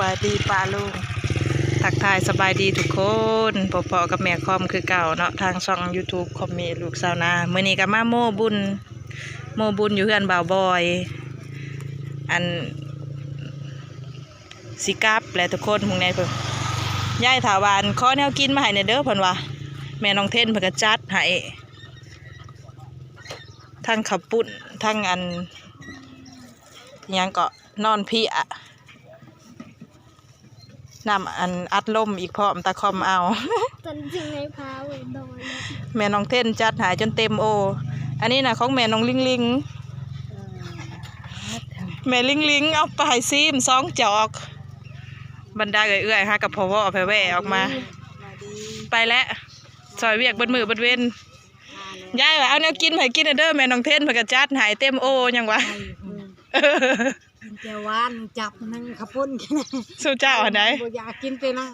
ายดีป้าลุงทักทายสบายดีทุกคนพอๆกับแม่คอมคือเก่าเนาะทางช่อง YouTube คอมเมลูกสาวนามื้อนี้ก็มาโม่บุญอยู่เฮือนบ่าวบอยอันสิกลับแหละทุกคนมื้อนี้เพิ่นยายถาวรขอแนวกินมาให้แน่เด้อเพิ่นว่าแม่น้องเทนเพิ่นก็จัดให้ทั้งข้าวปุ้นทั้งอันหยังก็นอนพี่อะน้ำอันอัดลมอีกพร้อมตะคอมเอาตอนจริงในพาเวนดอยแม่น้องเท่นจัดหายจนเต็มโออันนี้นะของแม่น้องลิงแม่ลิงเอาไปซีม2 จอกบรรดาเอื่อยๆฮะกับพ่อแผ่แว่ออกมาไปแล้วซอยเวียกบนมือบนเว้นยายว่าเอาแนวกินให้กินเด้อแม่น้องเท่นเพิ่นก็จัดหายเต็มโอยังวะเจ้าวานจับนั่งขับปุ่นสู้เจ้าอันไหนอยากกินไปนะ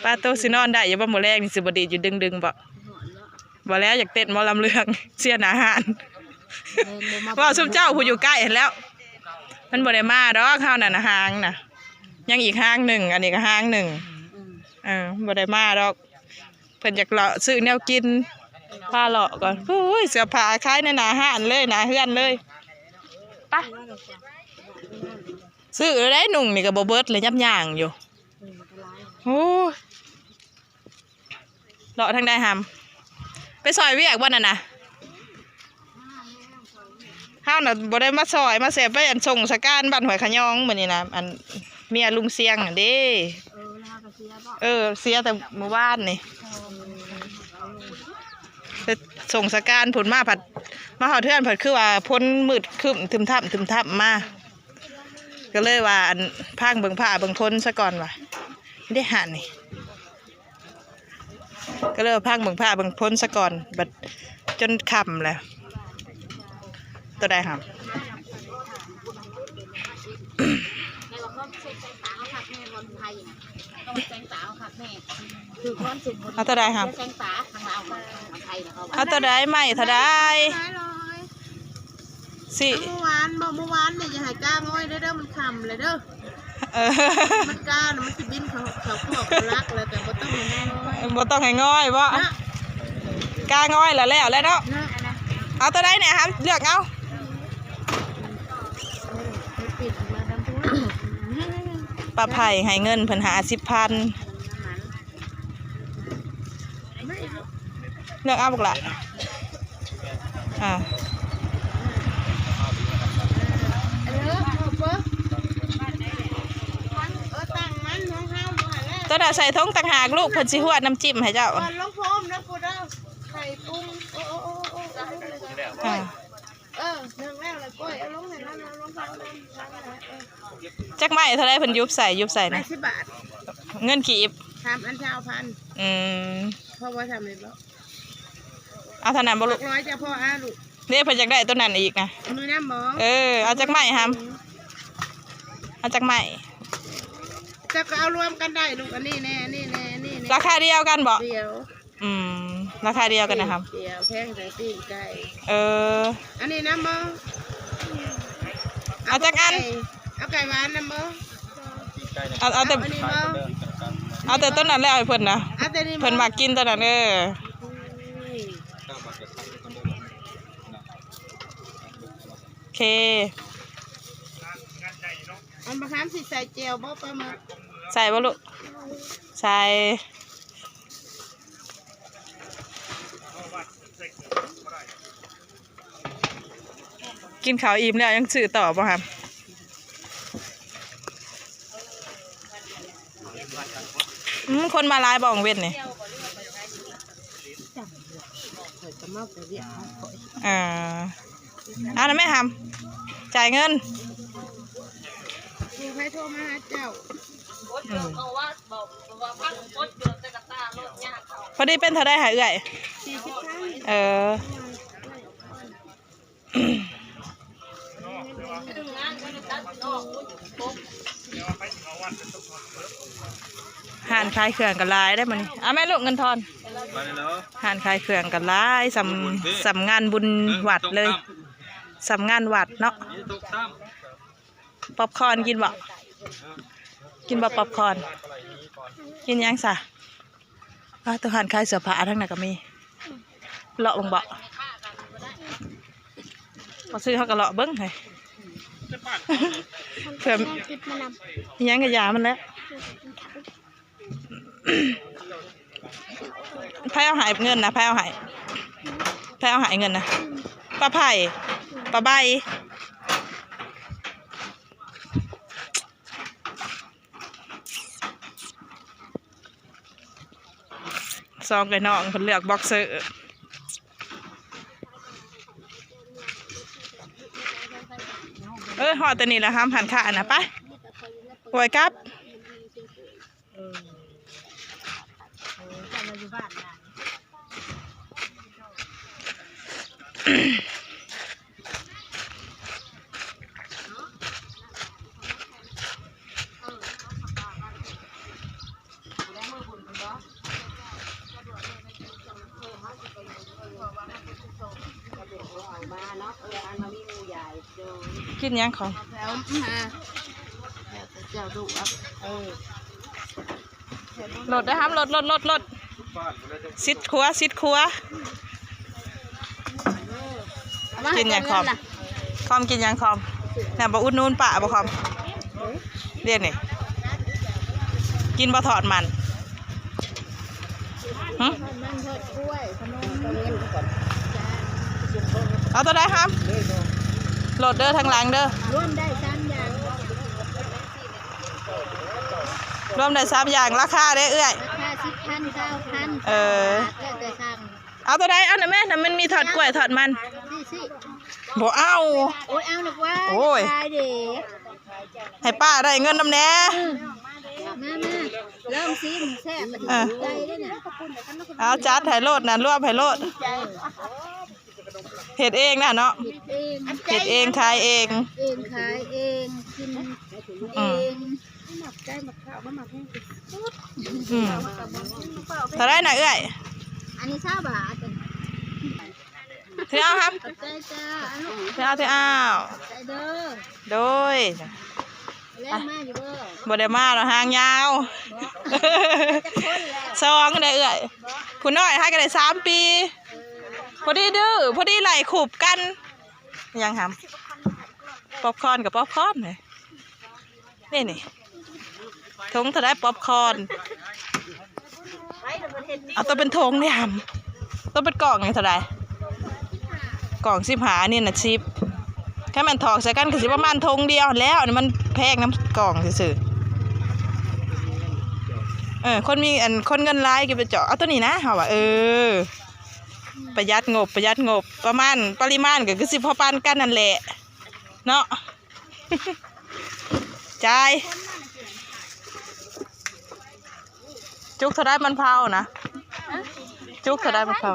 ป้าโตสินอนได้อย่าบ่มื้อแรกนี่สิบ่ดีอยู่ดึงบ่แล้วอยากเต้นหมอลำเลืองเสียหน้าหานว่าซุมเจ้าผู้อยู่ใกล้เห็นแล้วมันบ่ได้มาดอกเฮานั่นน่ะห้างน่ะยังอีกห้างหนึ่งอันนี้ก็ห้างหนึ่งบ่ได้มาดอกเพิ่นอยากเลาะซื้อแนวกินพาเลาะก่อนโอ้ยเสื้อผ้าขายในหน้าห้านเลยหน้าเฮือนเลยไปซื้อได้หนุ่งนี่ก็บ่เบิดเลยยับย่างอยู่โอ้เลาะทางใดหำไปซอยเวียกบ่นั่นน่ะเฮาน่ะบ่ได้มาซอยมาเสพไปอันส่งสการบ้านห้วยขะยองมื้อนี้นะอันเมียลุงเสียงน่ะเด้เสียแต่เมื่อวานนี่ไปส่งสการผลมาผัดมาหอเทือนผัดคือว่าพ้นมืดคึมทึมทับมาก็เลยว่าอันพังเบิ่งผ้าเบิ่งพ้นซะก่อนว่ะไม่ได้หันนี่ก็เลยพังเบิ่งผ้าเบิ่งพ้นซะก่อนบัดจนค่ำแล้วตัวใดครับเอาตัวใดครับเอาตัวใดใหม่ตัวใดสิเมื่อวานเนี่ยอย่าหายก้างอ้อยเด้อมันคำเลยเด้อมันก้ามันจะบินเขาพวกรักเลยแต่บ่ต้องให้ง่อยบ่ต้องให้ง่อยบ่ก้าง่อยแล้วเนาะเอาตัวใดเนี่ยครับเลือกเอาป้าไผ่ให้เงินเพิ่นหา10,000เลือกเอาบุกละตัวน่ะใส่ท้องต่างหากลูกเพิ่นสิฮวดน้ำจิ้มให้เจ้าลงพรมนะกูเด้อไข่ปุ้งหนึ่งแล้วเลยก้อยเอาลงให้นั่นเอาลงเขาจักไม้เท่าไรเพิ่นยุบใส่นะ10 บาทเงินกีบทำอันเช้าพันเพราะว่าทำเลยบ่เอาเท่านั้นบ่ลูก100จะพ่อลูกเด้เพิ่นอยากได้ตัวนั้นอีกนะมือน้ำบ่เอาจักไม้หำเอาจักไม้จะเอารวมกันได้ลูกอันนี้แน่นี่ราคาเดียวกันบ่เดียวราคาเดียวกันนะครับเดียวแพงแต่ตีนไก่อันนี้น้ำบ่เอาจักอันเอาไก่หวานน้ำบ่เอาแต่ต้นนั้นแล้วไอ้เพิ่นนะเพิ่นมากินต้นนั้นโอเคอันบะขามสิใส่เจียวบ่ปลาหมึกใส่บ่ลูกใส่กินข้าวอิ่มแล้วยังซื้อต่อป่ะครับคนมาลายบ่องเว้นนี่เอาแล้วแม่ทำจ่ายเงินให้โทรมาหาเจ้าพอดีเป็นเท่าได้หายเอื่อยห่านคลายเครื่องกันลายได้มั้ยแม่ลูกเงินทอนห่านคลายเครื่องกันลายสำงานบุญวัดเลยสำงานวัดเนาะป๊อปคอร์นกินบ่ กินบะป๊อปคอร์นกินยังซะตัวหันคลายเสื้อผ้าทั้งนั้นก็มีเลาะบังเบาพอซื้อเขาก็เลาะเบิ้งให้เพื่อยังกระยามันแล้วไพ่เอาหายเงินนะไพ่เอาหายเงินนะปลาไผ่ปลาใบซองไก่น้องคนเลือกบ็อกเซอร์ห่อตัวนี้แหละห้ามหันขานะไปป่วยครับกินยังของแล้วมาเจ้าดุอ่ะโหลดได้ครับโหลดซิดครัวกินยังคอมกินยังคอมเนี่ยบะอุ่นนูนป่าบะคอมเรียนนี่กินบะถอดมันเอาตัวได้ครับโหลดเด้อทางหลังเด้อร่วมได้3อย่างรวมได้3อย่างราคาได้เอื้อยราคา10,000 9,000แต่สั่งเอาตัวใดเอาหน่อยแม่แต่มันมีถอดกล้วยถอดมันบ่เอาโอ้ยเอาหรอกว่าโอ้ยให้ป้าได้เงินนำแน่มาเริ่มซิมแซ่บใจได้เนี่ยเอาจัดไห่โลดนะรวมไห่โลดเห็ดเองนะเนาะเห็ดเองขายเองขายเองกินเองหมักใจหมักข้าวหมักแห้งเท่าไรนะเอ้ยอันนี้20 บาทเท่าครับเท่าโดยบ่ได้มาหรอกหางยาว2ได้เอ้ยคุณน้อยให้กันได้3 ปีพอดีดื้อพอดีไหลขูบกันยังทำป๊อปคอร์นกับป๊อปคอร์นเลยนี่ทงเท่าไรป๊อปคอร์นเอาตัวเป็นทงนี่ทำตัวเป็นกล่องเท่าไรกล่อง15นี่นะชิปแค่มันถอกใส่กันก็สิประมาณทงเดียวแล้วนี่มันแพงน้ำกล่องซื่อคนมีคนเงินร้ายก็ไปเจาะเอาตัวนี้นะเขาว่าประหยัดงบประมาณปริมาณก็คือ10 พอปานกันนั่นแหละเนาะจ่ายจุกเท่าไรมันเผานะจุกเท่าไรมันเผา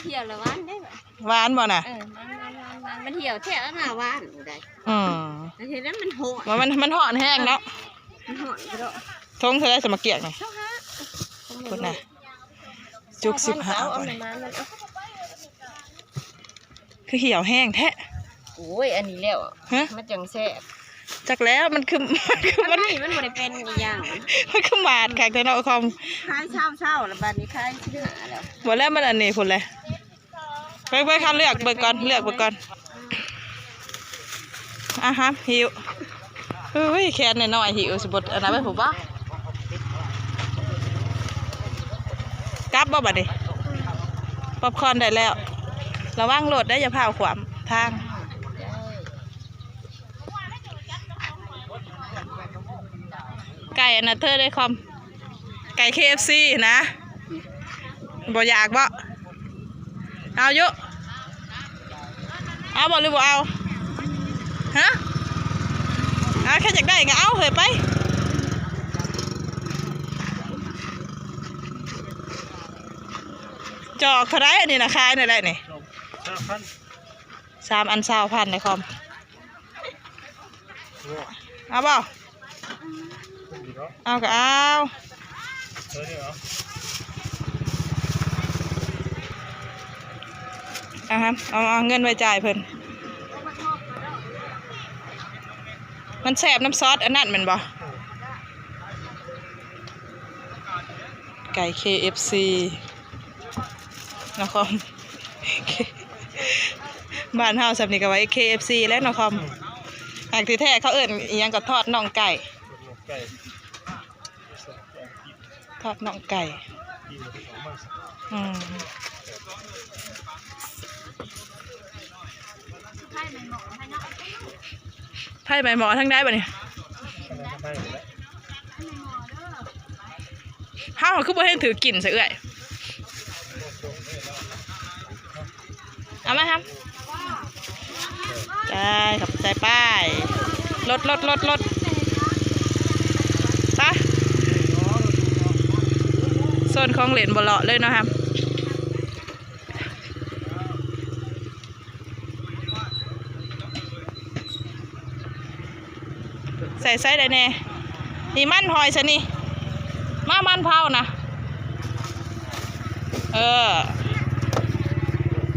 เหี่ยวละหวานได้หวานบ่น่ะมันเหี่ยวแท้แล้วน่ะหวานได้แต่ทีนั้นมันโหดมันห่อนแห้งเนาะมันห่อนก็ทงเท่าไรสมเกียรตินี่คุณน่ะจุก15คือเหี่ยวแห้งแท้โอ้ยอันนี้แล้วมันจังแซ่บจักแล้วมันมันบ่ได้เป็นอีหยังมันคือหมาดค่ะแต่เนาะคอมคายเช้าแล้วบัดนี้คาย15แล้วบ่แล้วมันอันนี้พุ่นเลยไปคันเลือกเบิ่งก่อนฮะหิวแค่น้อยๆหิวสิบ่อันนั้นไปผมบ่กลับบ่บัดนี้ป๊อปคอร์นได้แล้วระวังรถได้อย่าพาขวามทางไก่อันนั้นเธอได้คอมไก่ KFC นะบ่อยากบ่เอาเยอะเอาบ่หรือบ่เอาฮะแค่อยากได้ก็เอาเฮ้ยไปจอกเท่าไรอันนี้นะขายในไรนี่3 อัน20,000ในคอมเอาบ่เอาก็เอาเอาเงินไว้จ่ายเพิ่นมันแสบน้ำซอสอันนั้นมันบ่ ก่ KFC นคร บ้านเฮาสำนีก็ไว้ KFC และนครหากที่แท้เขาเอิ้นอีหยังก็ทอดน่องไก่ทอดน่องไก่ไผ่ใบหมอทั้งได้ป่ะเนี่ยห้าวคือบ่ให้ถือกลิ่นใส่เอื่อยเอาไหมครับได้ขับใจป้ายรถไปโซนของเหรียญบ่เลาะเลยเนาะครับใส่ไส้ได้แน่นี่มันหอยซะนี่มามันเผานะ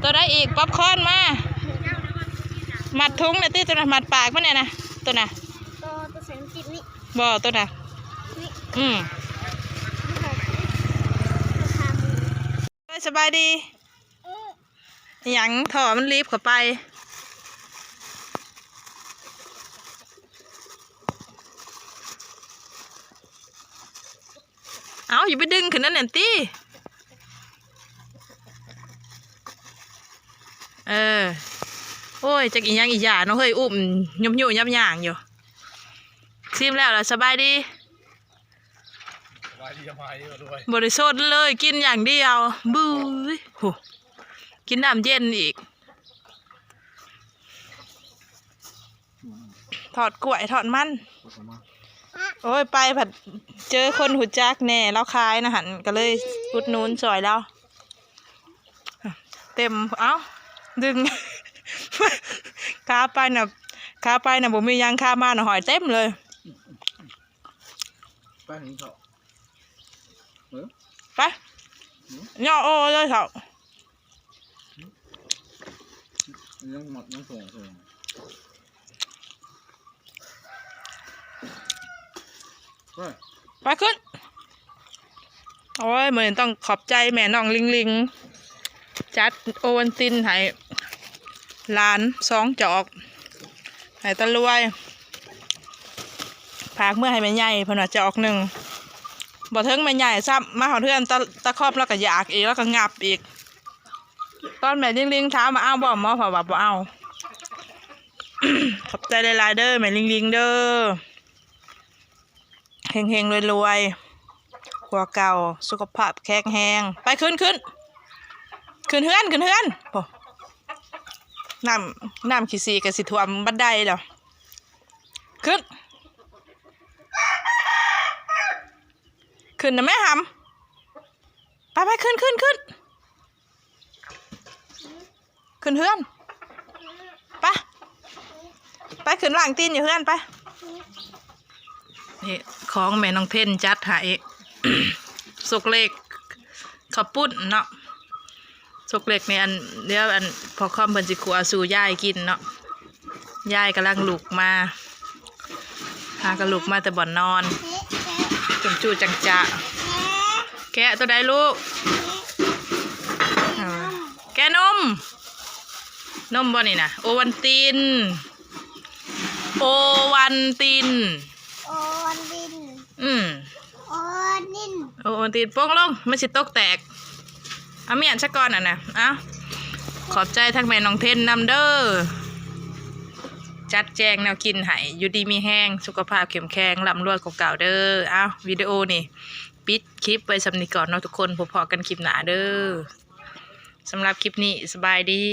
ตัวได้อีกป๊อปคอร์นมามัดทุงเนี่ยที่ตัวน่ะมัดปากมันเนี่ยนะตัวน่ะตัวใส่น้ำจิ้มนี่บ่ตัวน่ะสบายดีหยังถอมันรีบเข้าไปเอาอย่าไปดึงขึ้นนั่นน่ะตี้โอ้ยจะกินยังอีหยาเนาะเฮ้ยอุ้มยุ่มยับย่างอยู่ซิมแล้วล่ะสบายดีบริสุทธิ์เลยกินอย่างเดียวบื้อโหกินน้ำเย็นอีกทอดกล้วยทอดมันโอ้ยไปผัดเจอคนหุ่จักแน่แล้วคายนะหันก็เลยอุดนูนสวยแล้วเต็มเอ้าดึงขาไปน่ะผมมียางขามาหน่ะหอยเต็มเลยไปนี่เขาไปย่อโอ้เลยเขายังหมดยังส่งไปขึ้นโอ้ยเหมือนต้องขอบใจแม่น้องลิงจัดโอวันตินให้หลาน2 จอกให้ตะลวยพากเมื่อให้แม่ใหญ่เพนว่าจอก1บ่ถึงแม่ใหญ่ซ้ำมาหอเทือนตะครอบแล้วก็อยากอีกแล้วก็งับอีกตอนแม่ลิงถามมาเอาบ่หมอพอว่าบ่เอา ขอบใจหลายๆเด้อแม่ลิงเด้อเฮงๆรวยๆกว่าเก่าสุขภาพแข็งแรงไปขึ้นเฮือนโอ้น้ำขี้ซีกับสิท่วมบันไดแล้วขึ้นนะแม่หำไปขึ้นเฮือนไปขึ้นล่างตีนอยู่เฮือนไปนี่ของแม่น้องเทนจัดให้ สุกเล็กข้าวปุ้นเนาะสุกเล็กในอันเดี๋ยวอันพอคอมเพิ่นสิขัวสู่ยายกินเนาะยายกำลังลุกมาหากระลุกมาแต่บ่อนนอนจูจังจะแกะตัวใดลูกแกะนมบ่นี่นะโอวันตินโอวันตินโป้งลงไม่สิตกแตกเอาเมียนซะก่อนนะเอาขอบใจทั้งแม่น้องเทนนำเด้อจัดแจงแนวกินให้อยู่ดีมีแห้งสุขภาพเข้มแข็งร่ำรวยกว่าเก่าเด้อเอาวิดีโอนี่ปิดคลิปไว้สำนีก่อนเนาะทุกคนพบกันคลิปหน้าเด้อสำหรับคลิปนี้สบายดี